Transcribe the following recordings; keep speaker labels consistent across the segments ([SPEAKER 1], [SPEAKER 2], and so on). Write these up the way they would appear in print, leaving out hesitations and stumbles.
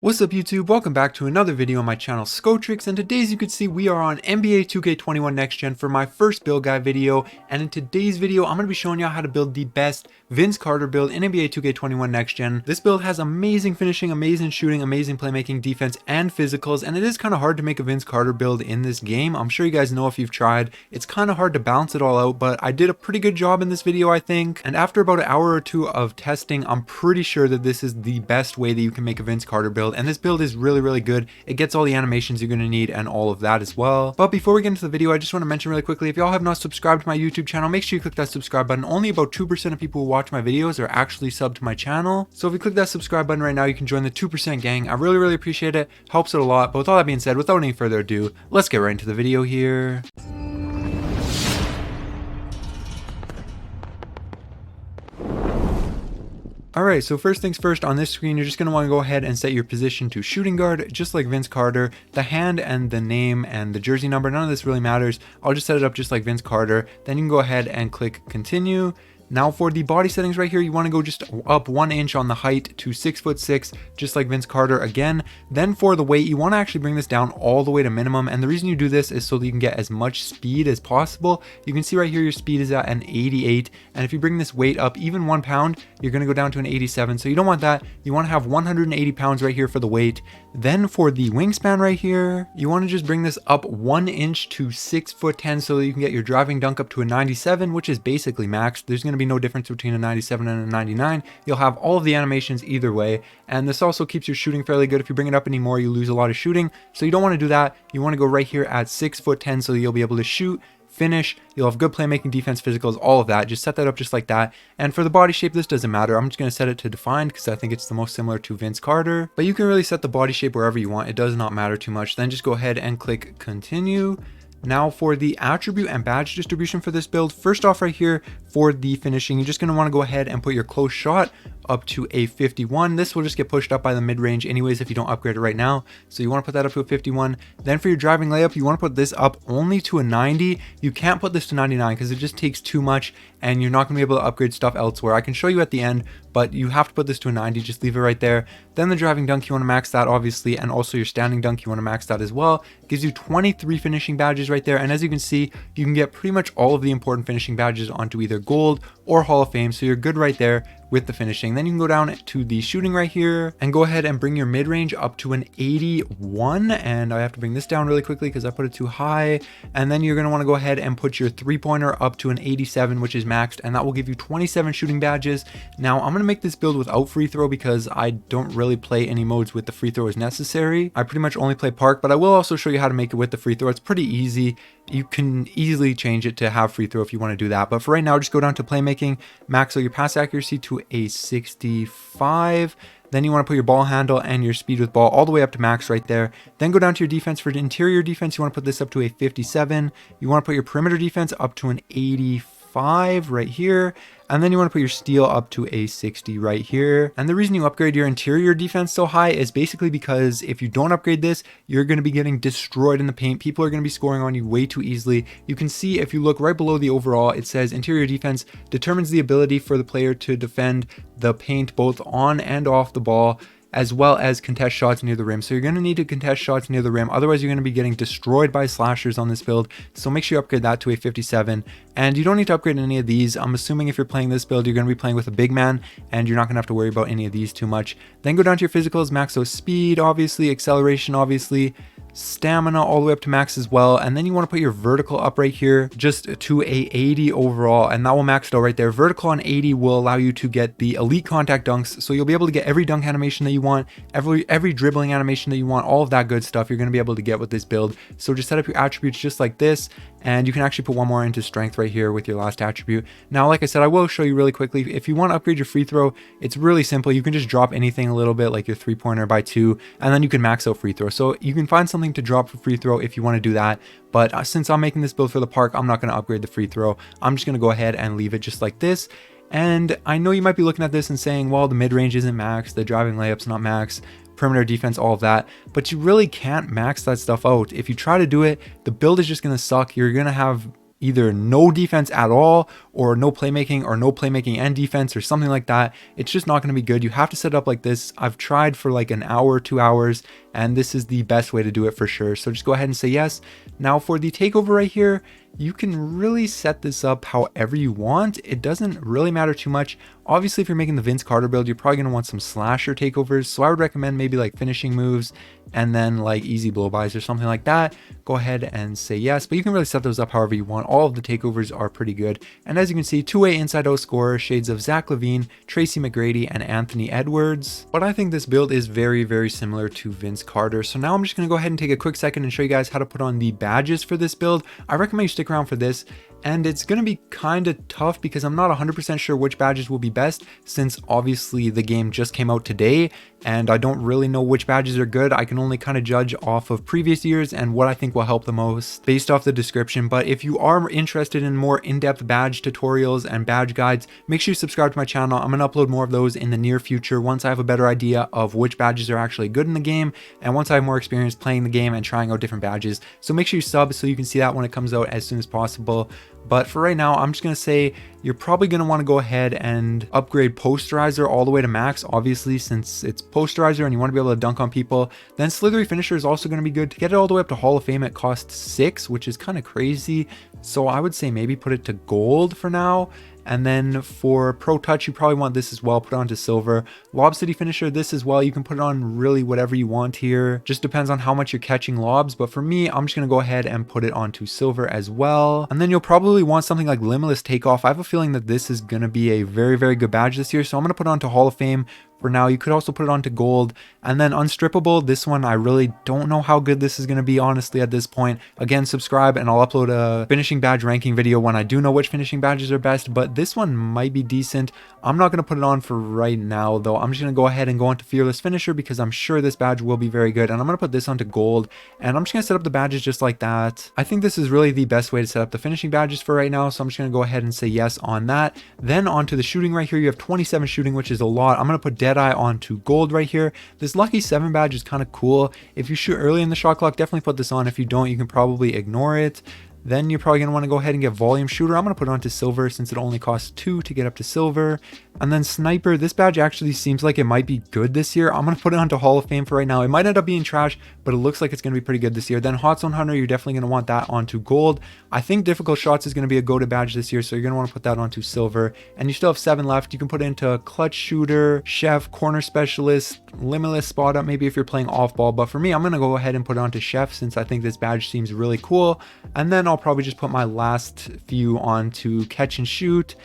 [SPEAKER 1] What's up YouTube, welcome back to another video on my channel Skotrix, and today as you can see we are on NBA 2K21 Next Gen for my first build guide video. And in today's video I'm going to be showing you how to build the best Vince Carter build in NBA 2K21 Next Gen. This build has amazing finishing, amazing shooting, amazing playmaking, defense, and physicals, and it is kind of hard to make a Vince Carter build in this game. I'm sure you guys know if you've tried. It's kind of hard to balance it all out, but I did a pretty good job in this video I think. And after about an hour or two of testing, I'm pretty sure that this is the best way that you can make a Vince Carter build. And this build is really good. It gets all the animations you're going to need and all of that as well. But before we get into the video, I just want to mention really quickly, if y'all have not subscribed to my YouTube channel, make sure you click that subscribe button. Only about 2% of people who watch my videos are actually subbed to my channel. So if you click that subscribe button right now, you can join the 2% gang. I really appreciate it. Helps it a lot. But with all that being said, without any further ado, let's get right into the video here. Alright, so first things first, on this screen you're just going to want to go ahead and set your position to shooting guard, just like Vince Carter. The hand and the name and the jersey number, none of this really matters. I'll just set it up just like Vince Carter. Then you can go ahead and click continue. Now for the body settings right here, you want to go just up 1 inch on the height to 6'6", just like Vince Carter again. Then for the weight, you want to actually bring this down all the way to minimum. And the reason you do this is so that you can get as much speed as possible. You can see right here, your speed is at an 88. And if you bring this weight up even 1 pound, you're going to go down to an 87. So you don't want that. You want to have 180 pounds right here for the weight. Then for the wingspan right here, you want to just bring this up 1 inch to 6'10", so that you can get your driving dunk up to a 97, which is basically maxed. There's going to be no difference between a 97 and a 99. You'll have all of the animations either way, and this also keeps your shooting fairly good. If you bring it up anymore, you lose a lot of shooting, so you don't want to do that. You want to go right here at 6'10", so you'll be able to shoot, finish, you'll have good playmaking, defense, physicals, all of that. Just set that up just like that. And for the body shape, this doesn't matter. I'm just going to set it to defined because I think it's the most similar to Vince Carter, but you can really set the body shape wherever you want. It does not matter too much. Then just go ahead and click continue. Now for the attribute and badge distribution for this build, first off right here for the finishing, you're just going to want to go ahead and put your close shot up to a 51. This will just get pushed up by the mid-range anyways if you don't upgrade it right now. So you want to put that up to a 51. Then for your driving layup, you want to put this up only to a 90. You can't put this to 99 because it just takes too much and you're not going to be able to upgrade stuff elsewhere. I can show you at the end, but you have to put this to a 90. Just leave it right there. Then the driving dunk, you want to max that obviously, and also your standing dunk, you want to max that as well. It gives you 23 finishing badges right there, and as you can see, you can get pretty much all of the important finishing badges onto either gold or Hall of Fame, so you're good right there with the finishing. Then you can go down to the shooting right here and go ahead and bring your mid-range up to an 81, and I have to bring this down really quickly because I put it too high. And then you're going to want to go ahead and put your three-pointer up to an 87, which is maxed, and that will give you 27 shooting badges. Now I'm going to make this build without free throw because I don't really play any modes with the free throw as necessary. I pretty much only play park, but I will also show you how to make it with the free throw. It's pretty easy. You can easily change it to have free throw if you want to do that, but for right now just go down to playmaking, max out your pass accuracy to a 65. Then you want to put your ball handle and your speed with ball all the way up to max right there. Then go down to your defense. For interior defense, you want to put this up to a 57. You want to put your perimeter defense up to an 85 right here. And then you want to put your steal up to a 60 right here. And the reason you upgrade your interior defense so high is basically because if you don't upgrade this, you're going to be getting destroyed in the paint. People are going to be scoring on you way too easily. You can see if you look right below the overall, it says interior defense determines the ability for the player to defend the paint both on and off the ball, as well as contest shots near the rim. So you're going to need to contest shots near the rim, otherwise you're going to be getting destroyed by slashers on this build. So make sure you upgrade that to a 57. And you don't need to upgrade any of these. I'm assuming if you're playing this build, you're going to be playing with a big man and you're not going to have to worry about any of these too much. Then go down to your physicals, max out speed obviously, acceleration obviously, stamina all the way up to max as well. And then you want to put your vertical up right here just to a 80 overall, and that will max it out right there. Vertical on 80 will allow you to get the elite contact dunks, so you'll be able to get every dunk animation that you want, every dribbling animation that you want, all of that good stuff you're going to be able to get with this build. So just set up your attributes just like this, and you can actually put one more into strength right here with your last attribute. Now like I said, I will show you really quickly. If you want to upgrade your free throw, it's really simple. You can just drop anything a little bit, like your three-pointer by 2, and then you can max out free throw. So you can find something to drop for free throw if you want to do that, but since I'm making this build for the park, I'm not going to upgrade the free throw. I'm just going to go ahead and leave it just like this. And I know you might be looking at this and saying, well, the mid-range isn't max, the driving layup's not max, perimeter defense, all of that, but you really can't max that stuff out. If you try to do it, the build is just going to suck. You're going to have either no defense at all, or no playmaking and defense, or something like that. It's just not going to be good. You have to set it up like this. I've tried for like an hour, 2 hours, and this is the best way to do it for sure. So just go ahead and say yes. Now for the takeover right here, you can really set this up however you want. It doesn't really matter too much. Obviously, if you're making the Vince Carter build, you're probably going to want some slasher takeovers. So I would recommend maybe like finishing moves and then like easy blow-bys or something like that. Go ahead and say yes, but you can really set those up however you want. All of the takeovers are pretty good. And as you can see, two-way inside-out scorer, shades of Zach LaVine, Tracy McGrady, and Anthony Edwards. But I think this build is very, very similar to Vince Carter. So now I'm just going to go ahead and take a quick second and show you guys how to put on the badges for this build. I recommend you stick around for this. And it's going to be kind of tough because I'm not 100% sure which badges will be best, since obviously the game just came out today and I don't really know which badges are good. I can only kind of judge off of previous years and what I think will help the most based off the description. But if you are interested in more in-depth badge tutorials and badge guides, make sure you subscribe to my channel. I'm going to upload more of those in the near future once I have a better idea of which badges are actually good in the game, and once I have more experience playing the game and trying out different badges. So make sure you sub so you can see that when it comes out as soon as possible. But for right now, I'm just going to say you're probably going to want to go ahead and upgrade posterizer all the way to max, obviously, since it's posterizer and you want to be able to dunk on people. Then slithery finisher is also going to be good. To get it all the way up to Hall of Fame, it costs 6, which is kind of crazy. So I would say maybe put it to gold for now. And then for Pro Touch, you probably want this as well, put it on to silver. Lob City Finisher, this as well, you can put it on really whatever you want here. Just depends on how much you're catching lobs, but for me, I'm just going to go ahead and put it onto silver as well. And then you'll probably want something like Limitless Takeoff. I have a feeling that this is going to be a very, very good badge this year, so I'm going to put it onto Hall of Fame. For now, you could also put it onto gold. And then Unstrippable, this one, I really don't know how good this is going to be, honestly, at this point. Again, subscribe and I'll upload a finishing badge ranking video when I do know which finishing badges are best, but this one might be decent. I'm not going to put it on for right now, though. I'm just going to go ahead and go onto Fearless Finisher because I'm sure this badge will be very good. And I'm going to put this onto gold, and I'm just going to set up the badges just like that. I think this is really the best way to set up the finishing badges for right now, so I'm just going to go ahead and say yes on that. Then onto the shooting right here, you have 27 shooting, which is a lot. I'm going to put Deadeye onto gold right here. This Lucky 7 badge is kind of cool. If you shoot early in the shot clock, definitely put this on. If you don't, you can probably ignore it. Then you're probably going to want to go ahead and get Volume Shooter. I'm going to put it onto silver since it only costs 2 to get up to silver. And then Sniper, this badge actually seems like it might be good this year. I'm going to put it onto Hall of Fame for right now. It might end up being trash, but it looks like it's going to be pretty good this year. Then Hot Zone Hunter, you're definitely going to want that onto gold. I think Difficult Shots is going to be a go-to badge this year, so you're going to want to put that onto silver. And you still have 7 left. You can put it into Clutch Shooter, Chef, Corner Specialist, Limitless Spot Up, maybe if you're playing off-ball. But for me, I'm going to go ahead and put it onto Chef since I think this badge seems really cool. And then I'll probably just put my last few onto Catch and Shoot,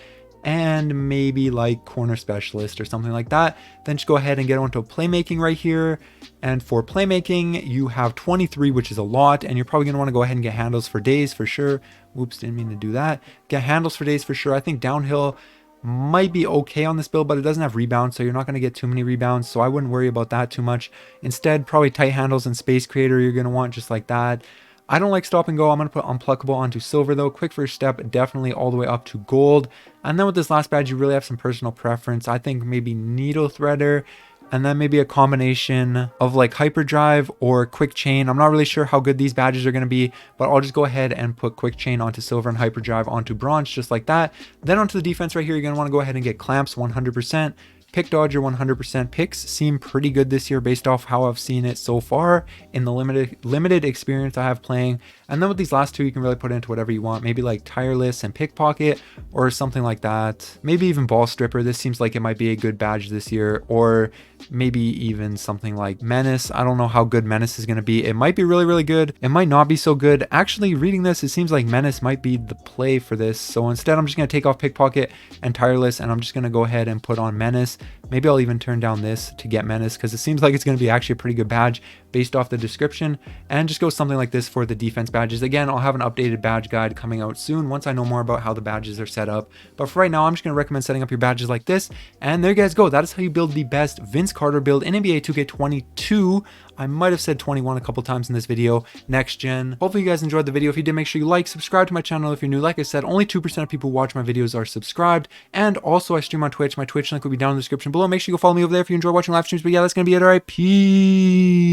[SPEAKER 1] and maybe like Corner Specialist or something like that. Then just go ahead and get onto Playmaking right here. And for Playmaking, you have 23, which is a lot, and you're probably going to want to go ahead and get Handles for Days for sure. Whoops, didn't mean to do that. Get Handles for Days for sure. I think Downhill might be okay on this build, but it doesn't have rebounds, so you're not going to get too many rebounds, so I wouldn't worry about that too much. Instead, probably Tight Handles and Space Creator you're going to want just like that. I don't like Stop and Go. I'm going to put Unpluckable onto silver though. Quick First Step, definitely all the way up to gold. And then with this last badge, you really have some personal preference. I think maybe Needle Threader, and then maybe a combination of like Hyperdrive or Quick Chain. I'm not really sure how good these badges are going to be, but I'll just go ahead and put Quick Chain onto silver and Hyperdrive onto bronze, just like that. Then onto the defense right here, you're going to want to go ahead and get Clamps 100%. Pick Dodger 100%. Picks seem pretty good this year based off how I've seen it so far in the limited experience I have playing. And then with these last two, you can really put into whatever you want. Maybe like Tireless and Pickpocket or something like that. Maybe even Ball Stripper. This seems like it might be a good badge this year. Or maybe even something like Menace. I don't know how good Menace is going to be. It might be really, really good. It might not be so good. Actually, reading this, it seems like Menace might be the play for this. So instead, I'm just going to take off Pickpocket and Tireless, and I'm just going to go ahead and put on Menace. Maybe I'll even turn down this to get Menace because it seems like it's going to be actually a pretty good badge based off the description, and just go something like this for the defense badges. Again, I'll have an updated badge guide coming out soon once I know more about how the badges are set up. But for right now, I'm just going to recommend setting up your badges like this. And there you guys go. That is how you build the best Vince Carter build in NBA 2K22. I might have said 21 a couple times in this video, next gen. Hopefully you guys enjoyed the video. If you did, make sure you like, subscribe to my channel if you're new. Like I said, only 2% of people who watch my videos are subscribed. And also I stream on Twitch. My Twitch link will be down in the description below. Make sure you go follow me over there if you enjoy watching live streams. But yeah, that's going to be it. All right, peace.